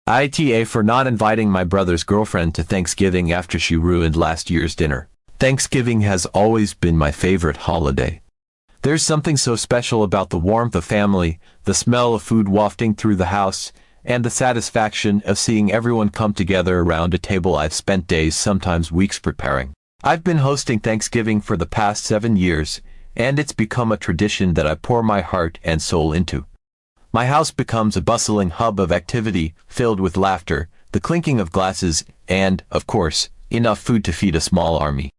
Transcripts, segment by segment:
AITA for not inviting my brother's girlfriend to Thanksgiving after she ruined last year's dinner. Thanksgiving has always been my favorite holiday. There's something so special about the warmth of family, the smell of food wafting through the house, and the satisfaction of seeing everyone come together around a table I've spent days, sometimes weeks preparing. I've been hosting Thanksgiving for the past 7 years, and it's become a tradition that I pour my heart and soul into. My house becomes a bustling hub of activity, filled with laughter, the clinking of glasses, and, of course, enough food to feed a small army.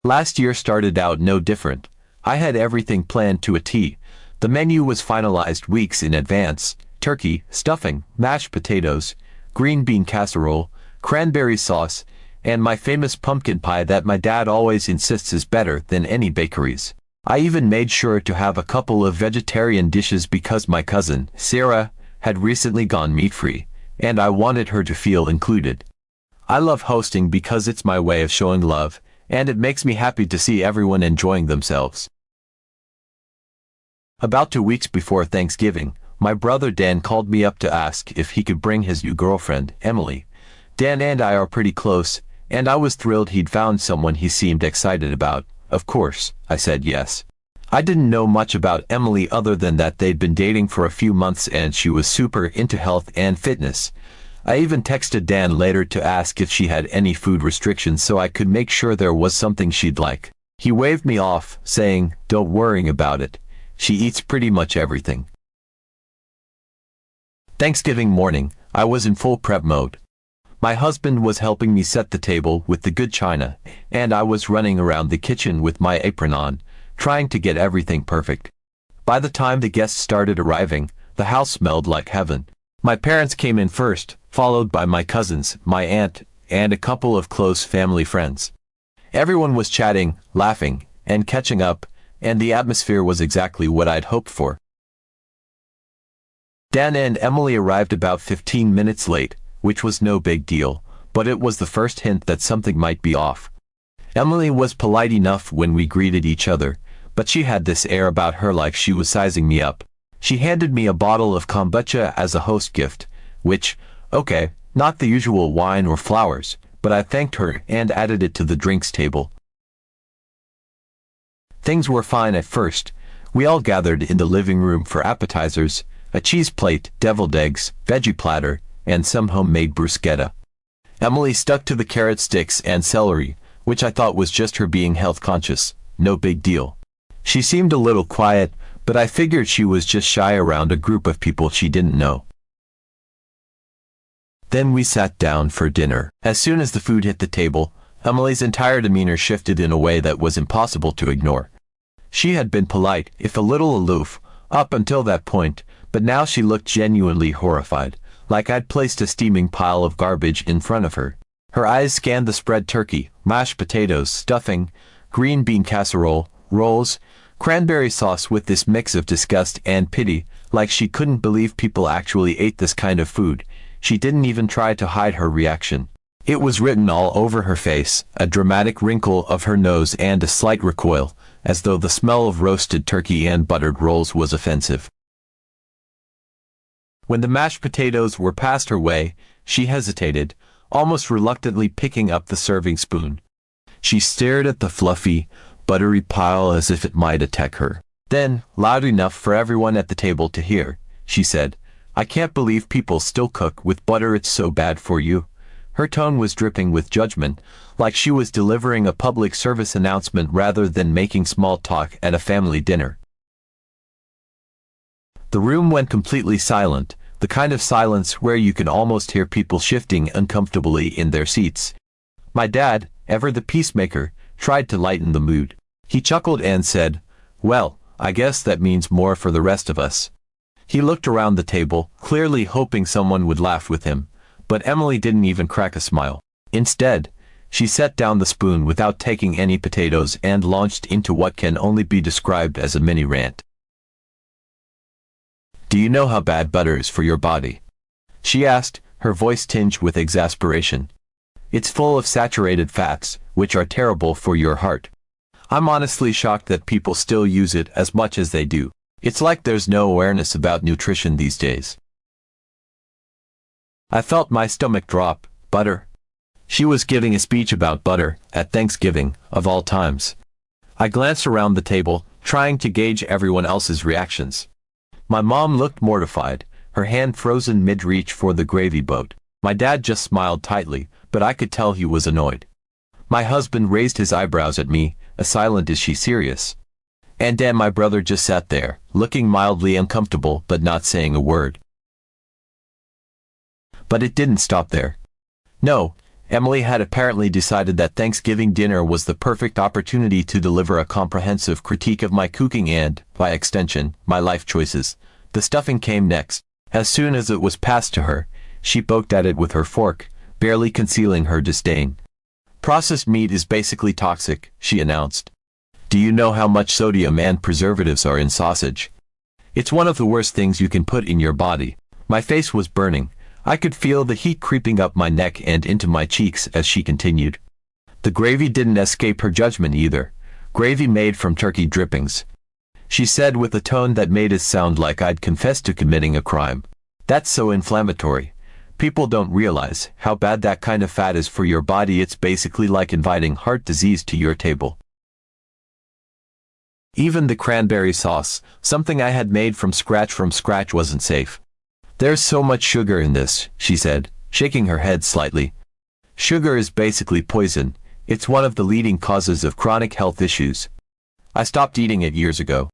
Last year started out no different. I had everything planned to a T. The menu was finalized weeks in advance: turkey, stuffing, mashed potatoes, green bean casserole, cranberry sauce, and my famous pumpkin pie that my dad always insists is better than any bakery's. I even made sure to have a couple of vegetarian dishes because my cousin, Sarah, had recently gone meat-free, and I wanted her to feel included. I love hosting because it's my way of showing love, and it makes me happy to see everyone enjoying themselves. About 2 weeks before Thanksgiving, my brother Dan called me up to ask if he could bring his new girlfriend, Emily. Dan and I are pretty close, and I was thrilled he'd found someone he seemed excited about. Of course, I said yes. I didn't know much about Emily other than that they'd been dating for a few months and she was super into health and fitness. I even texted Dan later to ask if she had any food restrictions so I could make sure there was something she'd like. He waved me off, saying, "Don't worry about it. She eats pretty much everything." Thanksgiving morning, I was in full prep mode. My husband was helping me set the table with the good china, and I was running around the kitchen with my apron on, trying to get everything perfect. By the time the guests started arriving, the house smelled like heaven. My parents came in first, followed by my cousins, my aunt, and a couple of close family friends. Everyone was chatting, laughing, and catching up, and the atmosphere was exactly what I'd hoped for. Dan and Emily arrived about 15 minutes late, which was no big deal, but it was the first hint that something might be off. Emily was polite enough when we greeted each other, but she had this air about her like she was sizing me up. She handed me a bottle of kombucha as a host gift, which, okay, not the usual wine or flowers, but I thanked her and added it to the drinks table. Things were fine at first. We all gathered in the living room for appetizers, a cheese plate, deviled eggs, veggie platter, and some homemade bruschetta. Emily stuck to the carrot sticks and celery, which I thought was just her being health conscious. No big deal. She seemed a little quiet, but I figured she was just shy around a group of people she didn't know. Then we sat down for dinner. As soon as the food hit the table, Emily's entire demeanor shifted in a way that was impossible to ignore. She had been polite, if a little aloof, up until that point, but now she looked genuinely horrified, like I'd placed a steaming pile of garbage in front of her. Her eyes scanned the spread: turkey, mashed potatoes, stuffing, green bean casserole, rolls, cranberry sauce, with this mix of disgust and pity, like she couldn't believe people actually ate this kind of food. She didn't even try to hide her reaction. It was written all over her face, a dramatic wrinkle of her nose and a slight recoil, as though the smell of roasted turkey and buttered rolls was offensive. When the mashed potatoes were passed her way, she hesitated, almost reluctantly picking up the serving spoon. She stared at the fluffy, buttery pile as if it might attack her. Then, loud enough for everyone at the table to hear, she said, "I can't believe people still cook with butter. It's so bad for you." Her tone was dripping with judgment, like she was delivering a public service announcement rather than making small talk at a family dinner. The room went completely silent, the kind of silence where you can almost hear people shifting uncomfortably in their seats. My dad, ever the peacemaker, tried to lighten the mood. He chuckled and said, "Well, I guess that means more for the rest of us." He looked around the table, clearly hoping someone would laugh with him, but Emily didn't even crack a smile. Instead, she set down the spoon without taking any potatoes and launched into what can only be described as a mini rant. "Do you know how bad butter is for your body?" she asked, her voice tinged with exasperation. "It's full of saturated fats, which are terrible for your heart. I'm honestly shocked that people still use it as much as they do. It's like there's no awareness about nutrition these days." I felt my stomach drop. Butter? She was giving a speech about butter, at Thanksgiving, of all times. I glanced around the table, trying to gauge everyone else's reactions. My mom looked mortified, her hand frozen mid-reach for the gravy boat. My dad just smiled tightly, but I could tell he was annoyed. My husband raised his eyebrows at me, as silent as she serious. And then my brother just sat there, looking mildly uncomfortable but not saying a word. But it didn't stop there. No, Emily had apparently decided that Thanksgiving dinner was the perfect opportunity to deliver a comprehensive critique of my cooking and, by extension, my life choices. The stuffing came next. As soon as it was passed to her, she poked at it with her fork, barely concealing her disdain. "Processed meat is basically toxic," she announced. "Do you know how much sodium and preservatives are in sausage? It's one of the worst things you can put in your body." My face was burning. I could feel the heat creeping up my neck and into my cheeks as she continued. The gravy didn't escape her judgment either. Gravy made from turkey drippings. She said with a tone that made it sound like I'd confessed to committing a crime. "That's so inflammatory. People don't realize how bad that kind of fat is for your body. It's basically like inviting heart disease to your table." Even the cranberry sauce, something I had made from scratch, wasn't safe. "There's so much sugar in this," she said, shaking her head slightly. "Sugar is basically poison. It's one of the leading causes of chronic health issues. I stopped eating it years ago."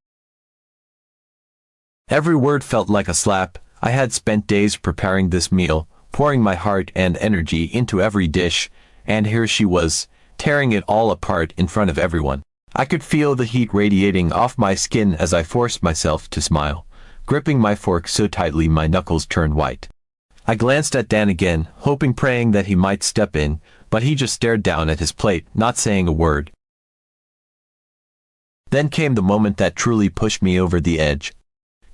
Every word felt like a slap. I had spent days preparing this meal, pouring my heart and energy into every dish, and here she was, tearing it all apart in front of everyone. I could feel the heat radiating off my skin as I forced myself to smile, gripping my fork so tightly my knuckles turned white. I glanced at Dan again, praying that he might step in, but he just stared down at his plate, not saying a word. Then came the moment that truly pushed me over the edge.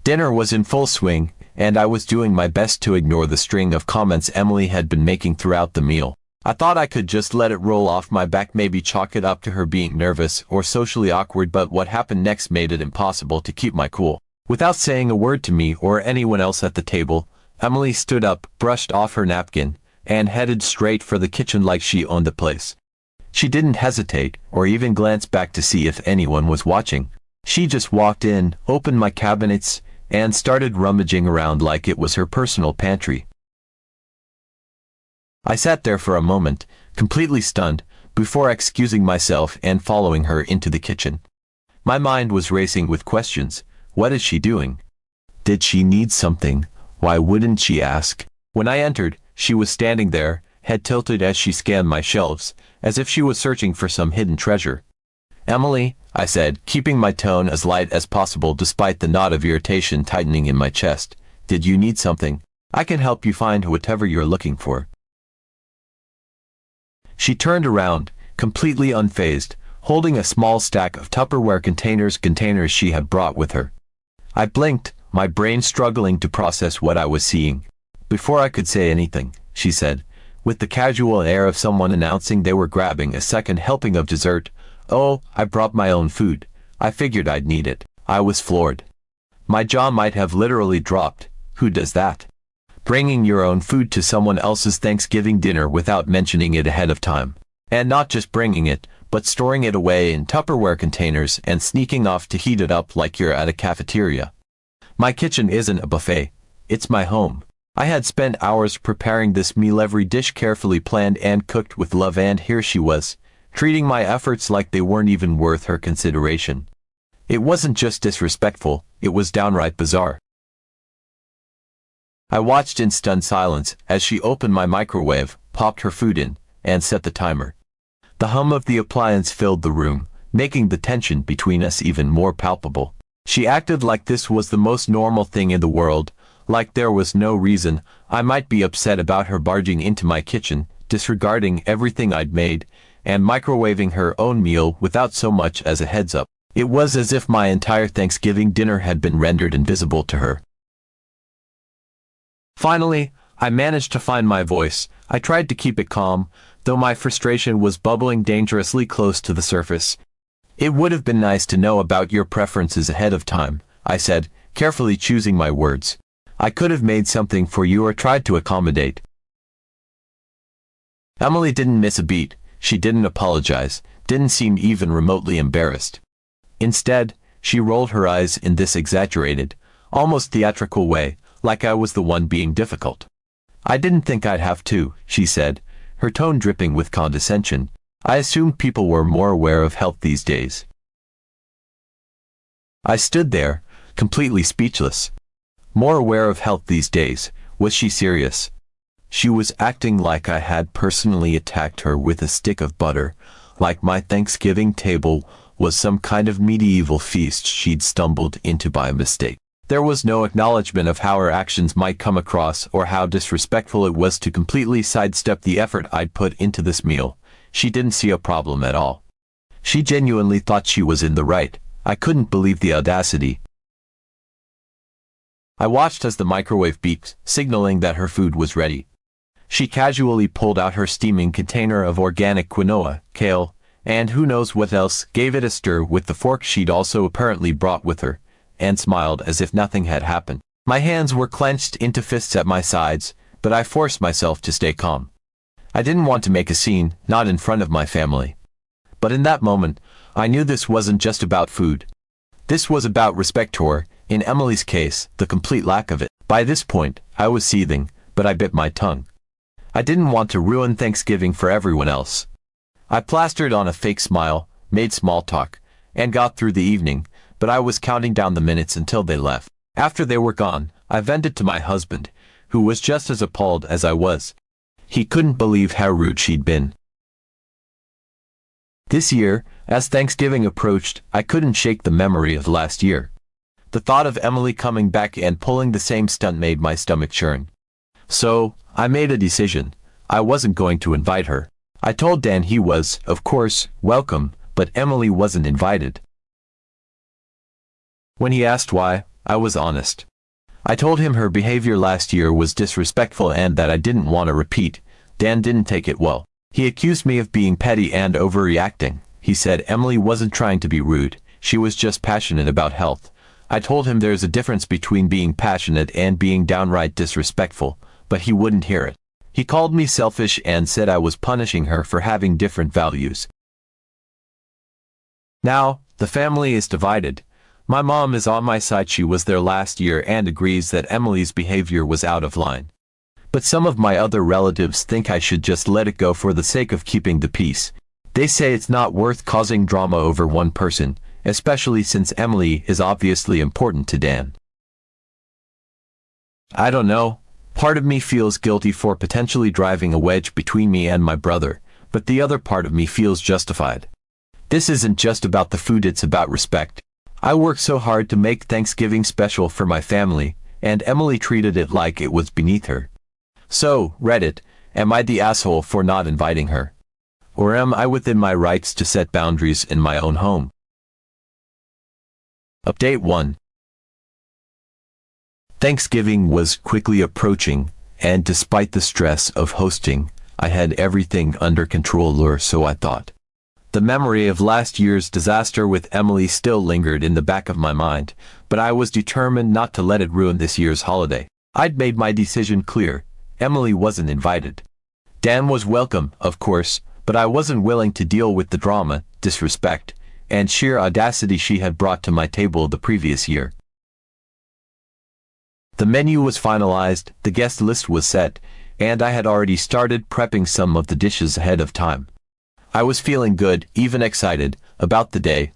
Dinner was in full swing, and I was doing my best to ignore the string of comments Emily had been making throughout the meal. I thought I could just let it roll off my back, maybe chalk it up to her being nervous or socially awkward, but what happened next made it impossible to keep my cool. Without saying a word to me or anyone else at the table, Emily stood up, brushed off her napkin, and headed straight for the kitchen like she owned the place. She didn't hesitate, or even glance back to see if anyone was watching. She just walked in, opened my cabinets, and started rummaging around like it was her personal pantry. I sat there for a moment, completely stunned, before excusing myself and following her into the kitchen. My mind was racing with questions. What is she doing? Did she need something? Why wouldn't she ask? When I entered, she was standing there, head tilted as she scanned my shelves, as if she was searching for some hidden treasure. "Emily," I said, keeping my tone as light as possible despite the knot of irritation tightening in my chest. "Did you need something? I can help you find whatever you're looking for." She turned around, completely unfazed, holding a small stack of Tupperware containers she had brought with her. I blinked, my brain struggling to process what I was seeing. "Before I could say anything," she said, with the casual air of someone announcing they were grabbing a second helping of dessert, "Oh, I brought my own food. I figured I'd need it." I was floored. My jaw might have literally dropped. Who does that? Bringing your own food to someone else's Thanksgiving dinner without mentioning it ahead of time. And not just bringing it, but storing it away in Tupperware containers and sneaking off to heat it up like you're at a cafeteria. My kitchen isn't a buffet. It's my home. I had spent hours preparing this meal, every dish carefully planned and cooked with love, and here she was, treating my efforts like they weren't even worth her consideration. It wasn't just disrespectful, it was downright bizarre. I watched in stunned silence as she opened my microwave, popped her food in, and set the timer. The hum of the appliance filled the room, making the tension between us even more palpable. She acted like this was the most normal thing in the world, like there was no reason I might be upset about her barging into my kitchen, disregarding everything I'd made, and microwaving her own meal without so much as a heads up. It was as if my entire Thanksgiving dinner had been rendered invisible to her. Finally, I managed to find my voice. I tried to keep it calm, though my frustration was bubbling dangerously close to the surface. "It would have been nice to know about your preferences ahead of time," I said, carefully choosing my words. "I could have made something for you or tried to accommodate." Emily didn't miss a beat. She didn't apologize, didn't seem even remotely embarrassed. Instead, she rolled her eyes in this exaggerated, almost theatrical way, like I was the one being difficult. "I didn't think I'd have to," she said, her tone dripping with condescension. "I assumed people were more aware of health these days." I stood there, completely speechless. More aware of health these days? Was she serious? She was acting like I had personally attacked her with a stick of butter, like my Thanksgiving table was some kind of medieval feast she'd stumbled into by mistake. There was no acknowledgement of how her actions might come across or how disrespectful it was to completely sidestep the effort I'd put into this meal. She didn't see a problem at all. She genuinely thought she was in the right. I couldn't believe the audacity. I watched as the microwave beeped, signaling that her food was ready. She casually pulled out her steaming container of organic quinoa, kale, and who knows what else, gave it a stir with the fork she'd also apparently brought with her, and smiled as if nothing had happened. My hands were clenched into fists at my sides, but I forced myself to stay calm. I didn't want to make a scene, not in front of my family. But in that moment, I knew this wasn't just about food. This was about respect, or, in Emily's case, the complete lack of it. By this point, I was seething, but I bit my tongue. I didn't want to ruin Thanksgiving for everyone else. I plastered on a fake smile, made small talk, and got through the evening, but I was counting down the minutes until they left. After they were gone, I vented to my husband, who was just as appalled as I was. He couldn't believe how rude she'd been. This year, as Thanksgiving approached, I couldn't shake the memory of last year. The thought of Emily coming back and pulling the same stunt made my stomach churn. So, I made a decision. I wasn't going to invite her. I told Dan he was, of course, welcome, but Emily wasn't invited. When he asked why, I was honest. I told him her behavior last year was disrespectful and that I didn't want to repeat. Dan didn't take it well. He accused me of being petty and overreacting. He said Emily wasn't trying to be rude, she was just passionate about health. I told him there's a difference between being passionate and being downright disrespectful, but he wouldn't hear it. He called me selfish and said I was punishing her for having different values. Now, the family is divided. My mom is on my side. She was there last year and agrees that Emily's behavior was out of line. But some of my other relatives think I should just let it go for the sake of keeping the peace. They say it's not worth causing drama over one person, especially since Emily is obviously important to Dan. I don't know. Part of me feels guilty for potentially driving a wedge between me and my brother, but the other part of me feels justified. This isn't just about the food, it's about respect. I worked so hard to make Thanksgiving special for my family, and Emily treated it like it was beneath her. So, Reddit, am I the asshole for not inviting her? Or am I within my rights to set boundaries in my own home? Update 1. Thanksgiving was quickly approaching, and despite the stress of hosting, I had everything under control, or so I thought. The memory of last year's disaster with Emily still lingered in the back of my mind, but I was determined not to let it ruin this year's holiday. I'd made my decision clear. Emily wasn't invited. Dan was welcome, of course, but I wasn't willing to deal with the drama, disrespect, and sheer audacity she had brought to my table the previous year. The menu was finalized, the guest list was set, and I had already started prepping some of the dishes ahead of time. I was feeling good, even excited, about the day.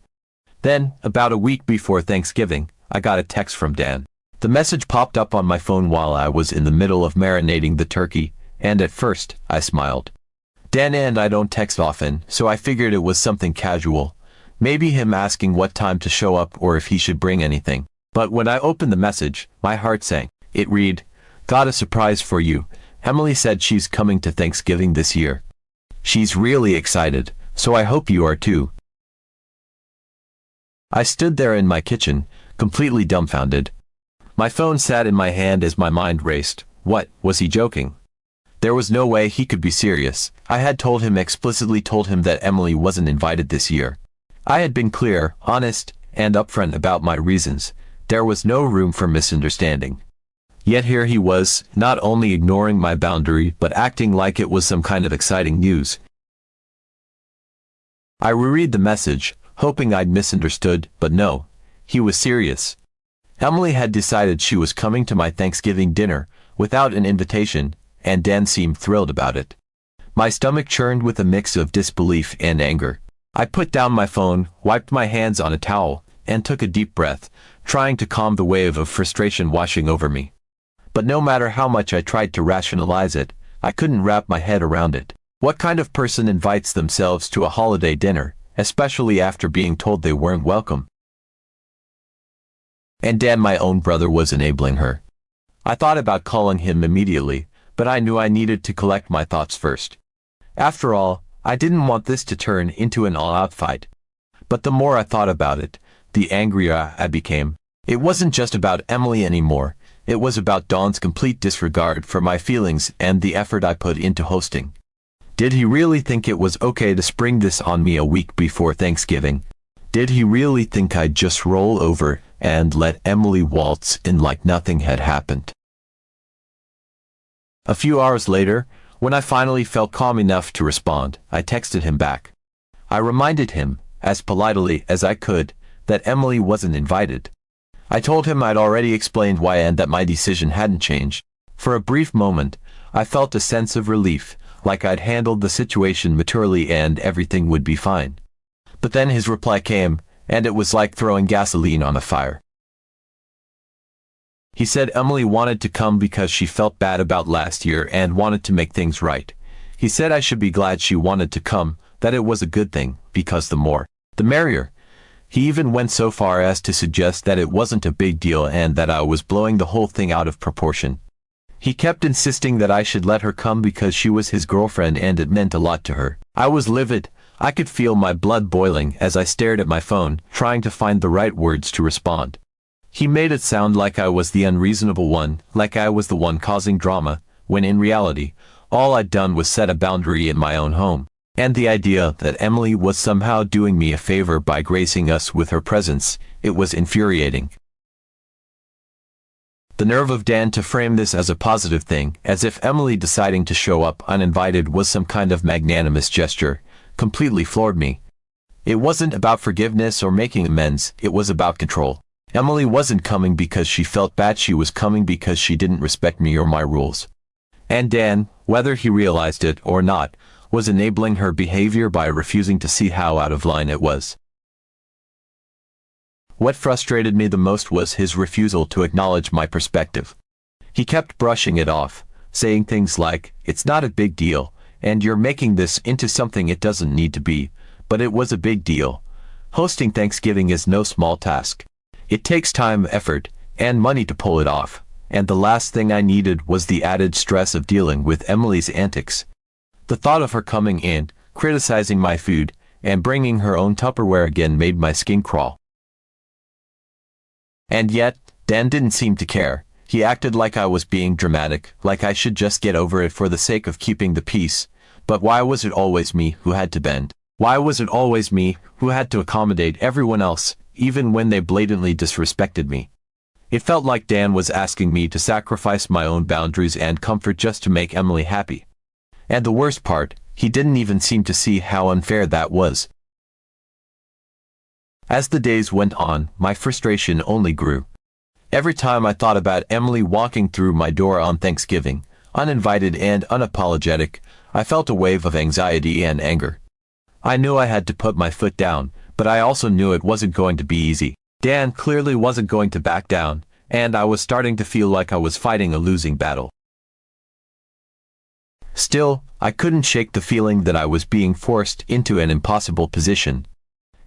Then, about a week before Thanksgiving, I got a text from Dan. The message popped up on my phone while I was in the middle of marinating the turkey, and at first, I smiled. Dan and I don't text often, so I figured it was something casual. Maybe him asking what time to show up or if he should bring anything. But when I opened the message, my heart sank. It read, "Got a surprise for you. Emily said she's coming to Thanksgiving this year. She's really excited, so I hope you are too." I stood there in my kitchen, completely dumbfounded. My phone sat in my hand as my mind raced. What, was he joking? There was no way he could be serious. I had explicitly told him that Emily wasn't invited this year. I had been clear, honest, and upfront about my reasons. There was no room for misunderstanding. Yet here he was, not only ignoring my boundary but acting like it was some kind of exciting news. I reread the message, hoping I'd misunderstood, but no, he was serious. Emily had decided she was coming to my Thanksgiving dinner, without an invitation, and Dan seemed thrilled about it. My stomach churned with a mix of disbelief and anger. I put down my phone, wiped my hands on a towel, and took a deep breath, trying to calm the wave of frustration washing over me. But no matter how much I tried to rationalize it, I couldn't wrap my head around it. What kind of person invites themselves to a holiday dinner, especially after being told they weren't welcome? And Dan, my own brother, was enabling her. I thought about calling him immediately, but I knew I needed to collect my thoughts first. After all, I didn't want this to turn into an all-out fight. But the more I thought about it, the angrier I became. It wasn't just about Emily anymore. It was about Dawn's complete disregard for my feelings and the effort I put into hosting. Did he really think it was okay to spring this on me a week before Thanksgiving? Did he really think I'd just roll over and let Emily waltz in like nothing had happened? A few hours later, when I finally felt calm enough to respond, I texted him back. I reminded him, as politely as I could, that Emily wasn't invited. I told him I'd already explained why and that my decision hadn't changed. For a brief moment, I felt a sense of relief, like I'd handled the situation maturely and everything would be fine. But then his reply came, and it was like throwing gasoline on a fire. He said Emily wanted to come because she felt bad about last year and wanted to make things right. He said I should be glad she wanted to come, that it was a good thing, because the more, the merrier. He even went so far as to suggest that it wasn't a big deal and that I was blowing the whole thing out of proportion. He kept insisting that I should let her come because she was his girlfriend and it meant a lot to her. I was livid. I could feel my blood boiling as I stared at my phone, trying to find the right words to respond. He made it sound like I was the unreasonable one, like I was the one causing drama, when in reality, all I'd done was set a boundary in my own home. And the idea that Emily was somehow doing me a favor by gracing us with her presence, it was infuriating. The nerve of Dan to frame this as a positive thing, as if Emily deciding to show up uninvited was some kind of magnanimous gesture, completely floored me. It wasn't about forgiveness or making amends, it was about control. Emily wasn't coming because she felt bad, she was coming because she didn't respect me or my rules. And Dan, whether he realized it or not, was enabling her behavior by refusing to see how out of line it was. What frustrated me the most was his refusal to acknowledge my perspective. He kept brushing it off, saying things like, "It's not a big deal, and you're making this into something it doesn't need to be," but it was a big deal. Hosting Thanksgiving is no small task. It takes time, effort, and money to pull it off, and the last thing I needed was the added stress of dealing with Emily's antics. The thought of her coming in, criticizing my food, and bringing her own Tupperware again made my skin crawl. And yet, Dan didn't seem to care. He acted like I was being dramatic, like I should just get over it for the sake of keeping the peace. But why was it always me who had to bend? Why was it always me who had to accommodate everyone else, even when they blatantly disrespected me? It felt like Dan was asking me to sacrifice my own boundaries and comfort just to make Emily happy. And the worst part, he didn't even seem to see how unfair that was. As the days went on, my frustration only grew. Every time I thought about Emily walking through my door on Thanksgiving, uninvited and unapologetic, I felt a wave of anxiety and anger. I knew I had to put my foot down, but I also knew it wasn't going to be easy. Dan clearly wasn't going to back down, and I was starting to feel like I was fighting a losing battle. Still, I couldn't shake the feeling that I was being forced into an impossible position.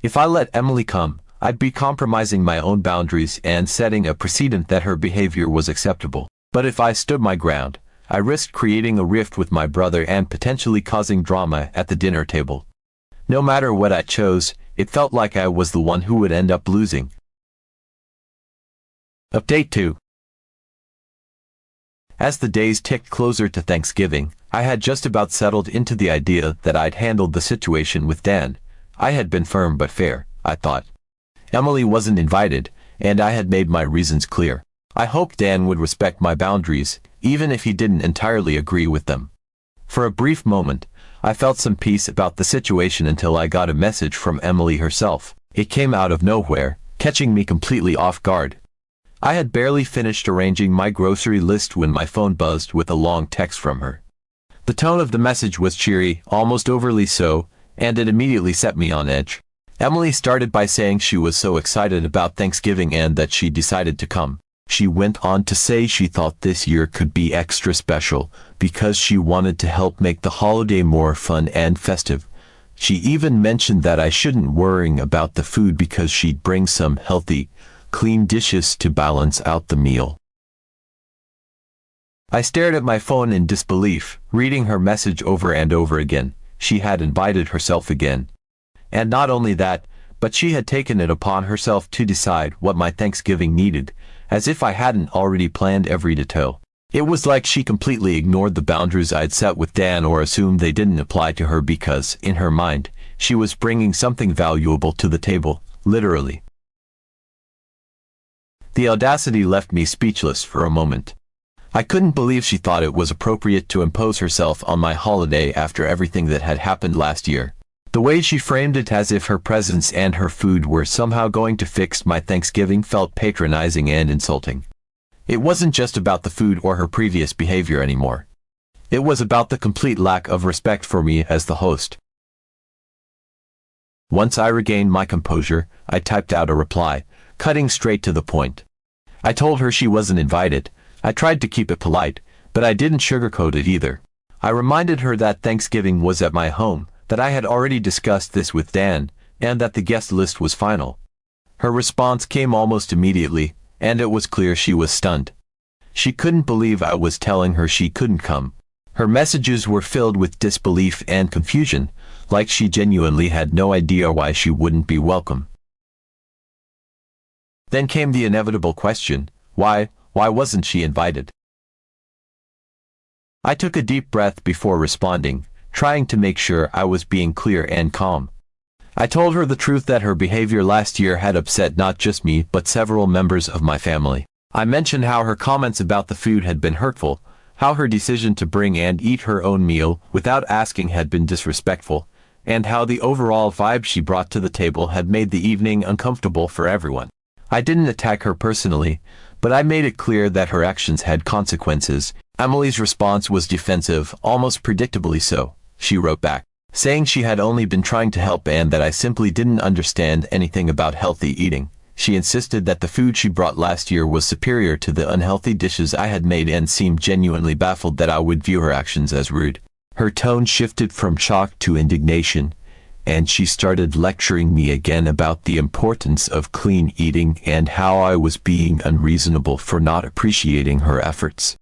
If I let Emily come, I'd be compromising my own boundaries and setting a precedent that her behavior was acceptable. But if I stood my ground, I risked creating a rift with my brother and potentially causing drama at the dinner table. No matter what I chose, it felt like I was the one who would end up losing. Update 2. As the days ticked closer to Thanksgiving, I had just about settled into the idea that I'd handled the situation with Dan. I had been firm but fair, I thought. Emily wasn't invited, and I had made my reasons clear. I hoped Dan would respect my boundaries, even if he didn't entirely agree with them. For a brief moment, I felt some peace about the situation until I got a message from Emily herself. It came out of nowhere, catching me completely off guard. I had barely finished arranging my grocery list when my phone buzzed with a long text from her. The tone of the message was cheery, almost overly so, and it immediately set me on edge. Emily started by saying she was so excited about Thanksgiving and that she decided to come. She went on to say she thought this year could be extra special because she wanted to help make the holiday more fun and festive. She even mentioned that I shouldn't worry about the food because she'd bring some healthy, clean dishes to balance out the meal. I stared at my phone in disbelief, reading her message over and over again. She had invited herself again. And not only that, but she had taken it upon herself to decide what my Thanksgiving needed, as if I hadn't already planned every detail. It was like she completely ignored the boundaries I'd set with Dan or assumed they didn't apply to her because, in her mind, she was bringing something valuable to the table, literally. The audacity left me speechless for a moment. I couldn't believe she thought it was appropriate to impose herself on my holiday after everything that had happened last year. The way she framed it as if her presence and her food were somehow going to fix my Thanksgiving felt patronizing and insulting. It wasn't just about the food or her previous behavior anymore. It was about the complete lack of respect for me as the host. Once I regained my composure, I typed out a reply, cutting straight to the point. I told her she wasn't invited. I tried to keep it polite, but I didn't sugarcoat it either. I reminded her that Thanksgiving was at my home, that I had already discussed this with Dan, and that the guest list was final. Her response came almost immediately, and it was clear she was stunned. She couldn't believe I was telling her she couldn't come. Her messages were filled with disbelief and confusion, like she genuinely had no idea why she wouldn't be welcome. Then came the inevitable question, why wasn't she invited? I took a deep breath before responding, trying to make sure I was being clear and calm. I told her the truth that her behavior last year had upset not just me but several members of my family. I mentioned how her comments about the food had been hurtful, how her decision to bring and eat her own meal without asking had been disrespectful, and how the overall vibe she brought to the table had made the evening uncomfortable for everyone. I didn't attack her personally, but I made it clear that her actions had consequences. Emily's response was defensive, almost predictably so. She wrote back, saying she had only been trying to help and that I simply didn't understand anything about healthy eating. She insisted that the food she brought last year was superior to the unhealthy dishes I had made and seemed genuinely baffled that I would view her actions as rude. Her tone shifted from shock to indignation, and she started lecturing me again about the importance of clean eating and how I was being unreasonable for not appreciating her efforts.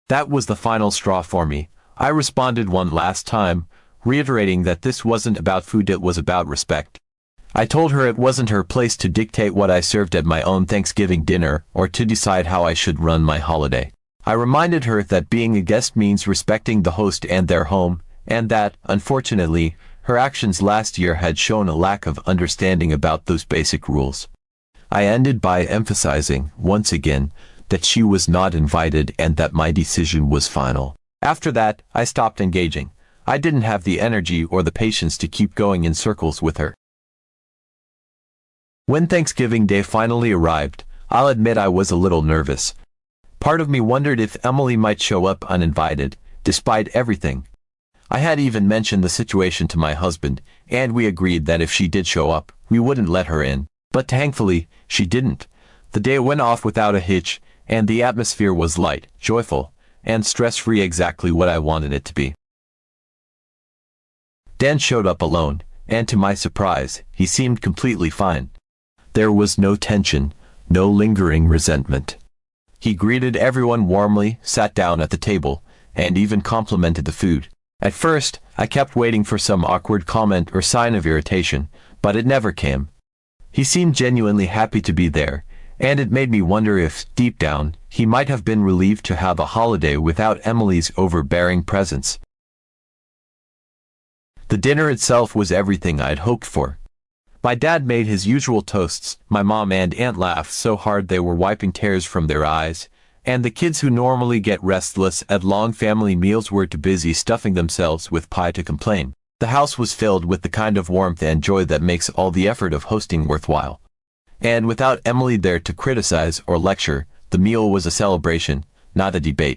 That was the final straw for me. I responded one last time, reiterating that this wasn't about food, it was about respect. I told her it wasn't her place to dictate what I served at my own Thanksgiving dinner or to decide how I should run my holiday. I reminded her that being a guest means respecting the host and their home, and that, unfortunately, her actions last year had shown a lack of understanding about those basic rules. I ended by emphasizing, once again, that she was not invited and that my decision was final. After that, I stopped engaging. I didn't have the energy or the patience to keep going in circles with her. When Thanksgiving Day finally arrived, I'll admit I was a little nervous. Part of me wondered if Emily might show up uninvited, despite everything. I had even mentioned the situation to my husband, and we agreed that if she did show up, we wouldn't let her in. But thankfully, she didn't. The day went off without a hitch, and the atmosphere was light, joyful, and stress-free, exactly what I wanted it to be. Dan showed up alone, and to my surprise, he seemed completely fine. There was no tension, no lingering resentment. He greeted everyone warmly, sat down at the table, and even complimented the food. At first, I kept waiting for some awkward comment or sign of irritation, but it never came. He seemed genuinely happy to be there, and it made me wonder if, deep down, he might have been relieved to have a holiday without Emily's overbearing presence. The dinner itself was everything I'd hoped for. My dad made his usual toasts, my mom and aunt laughed so hard they were wiping tears from their eyes, and the kids who normally get restless at long family meals were too busy stuffing themselves with pie to complain. The house was filled with the kind of warmth and joy that makes all the effort of hosting worthwhile. And without Emily there to criticize or lecture, the meal was a celebration, not a debate.